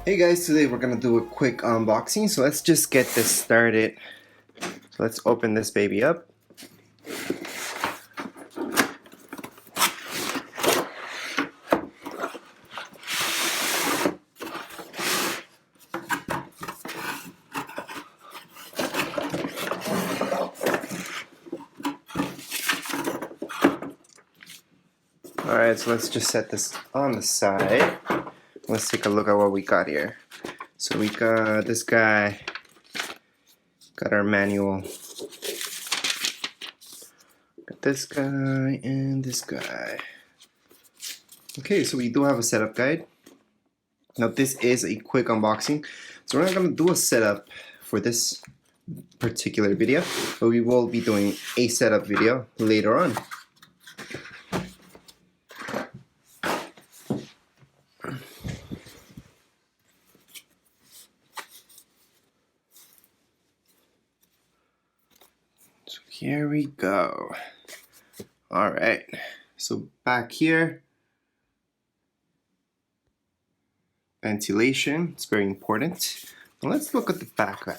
Hey guys, today we're gonna do a quick unboxing, so let's just get this started. So let's open this baby up. Alright, so let's just set this on the side. Let's take a look at what we got here. So we got this guy, got our manual, got this guy and this guy. Okay, so we do have a setup guide. Now this is a quick unboxing, so we're not going to do a setup for this particular video, but we will be doing a setup video later on. So here we go. Alright, so back here, ventilation, it's very important. Now let's look at the backpack.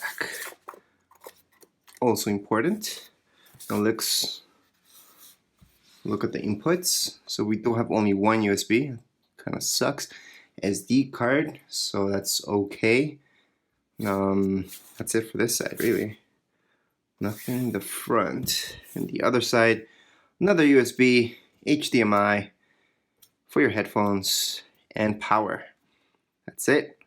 Also important. Now let's look at the inputs. So we do have only one USB, kind of sucks. SD card, so that's okay. That's it for this side, really. Nothing in the front. And the other side, another USB, HDMI for your headphones, and power. That's it.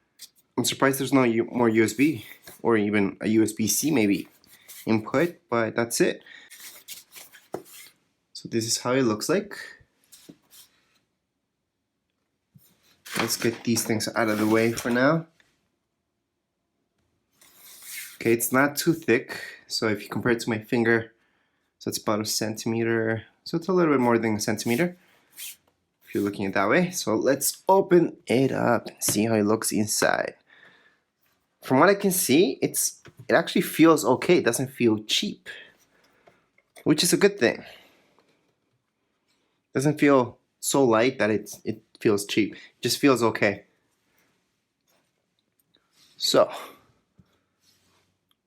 I'm surprised there's no more USB, or even a USB-C maybe input, but that's it. So this is how it looks like. Let's get these things out of the way for now. Okay, it's not too thick, so if you compare it to my finger, so it's about 1 centimeter, so it's a little bit more than 1 centimeter if you're looking at it that way. So let's open it up and see how it looks inside. From what I can see, it actually feels okay. It doesn't feel cheap, which is a good thing. It doesn't feel so light that it feels cheap. It just feels okay. So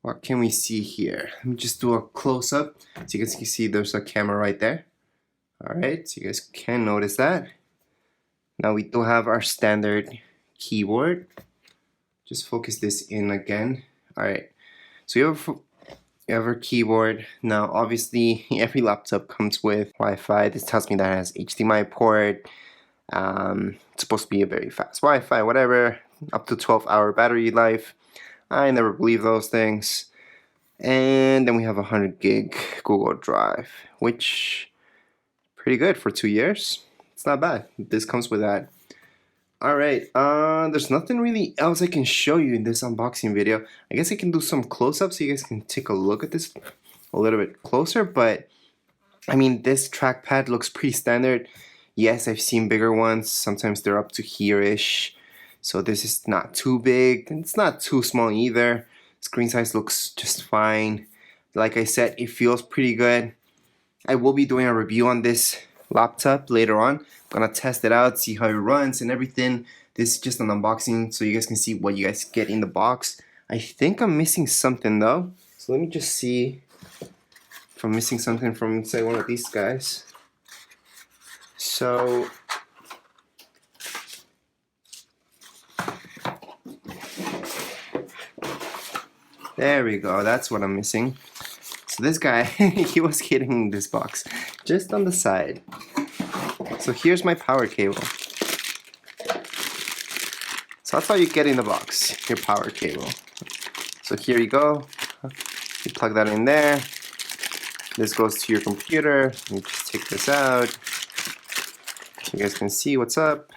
what can we see here? Let me just do a close-up so you guys can see there's a camera right there. Alright, so you guys can notice that. Now we do have our standard keyboard. Just focus this in again. Alright, so you have our keyboard. Now obviously every laptop comes with Wi-Fi. This tells me that it has HDMI port. It's supposed to be a very fast Wi-Fi, whatever. Up to 12-hour battery life. I never believe those things. And then we have a 100 gig Google Drive, which pretty good for 2 years. It's not bad. This comes with that. Alright, there's nothing really else I can show you in this unboxing video. I guess I can do some close-ups so you guys can take a look at this a little bit closer, but I mean, this trackpad looks pretty standard. Yes, I've seen bigger ones. Sometimes they're up to here-ish. So this is not too big, and it's not too small either. Screen size looks just fine. Like I said, it feels pretty good. I will be doing a review on this laptop later on. I'm gonna test it out, see how it runs and everything. This is just an unboxing so you guys can see what you guys get in the box. I think I'm missing something though. So let me just see if I'm missing something from inside one of these guys. So there we go, that's what I'm missing. So this guy, he was hitting this box just on the side. So here's my power cable. So that's how you get in the box, your power cable. So here you go, you plug that in there. This goes to your computer. You just take this out. So you guys can see what's up.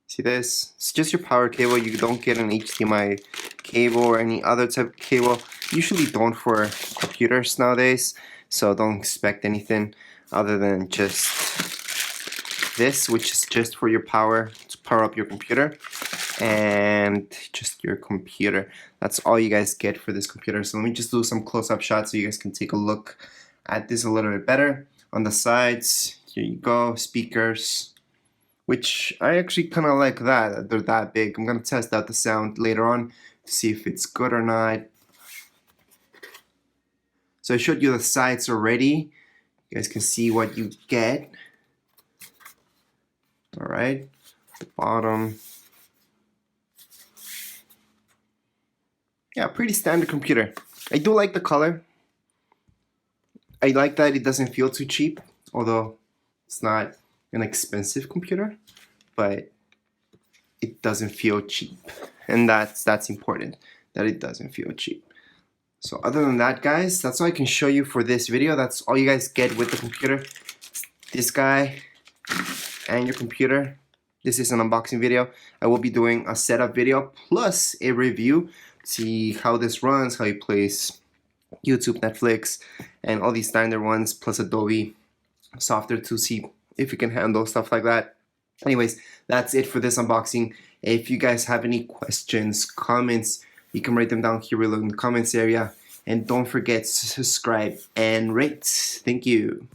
See this? It's just your power cable. You don't get an HDMI cable or any other type of cable. Usually don't for computers nowadays, so don't expect anything other than just this, which is just for your power, to power up your computer, and just your computer. That's all you guys get for this computer. So let me just do some close-up shots so you guys can take a look at this a little bit better. On the sides, here you go, speakers, which I actually kind of like that they're that big. I'm gonna test out the sound later on to see if it's good or not. So I showed you the sides already. You guys can see what you get. All right, the bottom. Yeah, pretty standard computer. I do like the color. I like that it doesn't feel too cheap, although it's not an expensive computer, but it doesn't feel cheap. And that's important, that it doesn't feel cheap. So other than that, guys, that's all I can show you for this video. That's all you guys get with the computer. This guy and your computer. This is an unboxing video. I will be doing a setup video plus a review. See how this runs, how it plays YouTube, Netflix, and all these standard ones, plus Adobe software to see if you can handle stuff like that. Anyways, that's it for this unboxing. If you guys have any questions, comments, you can write them down here below in the comments area. And don't forget to subscribe and rate. Thank you.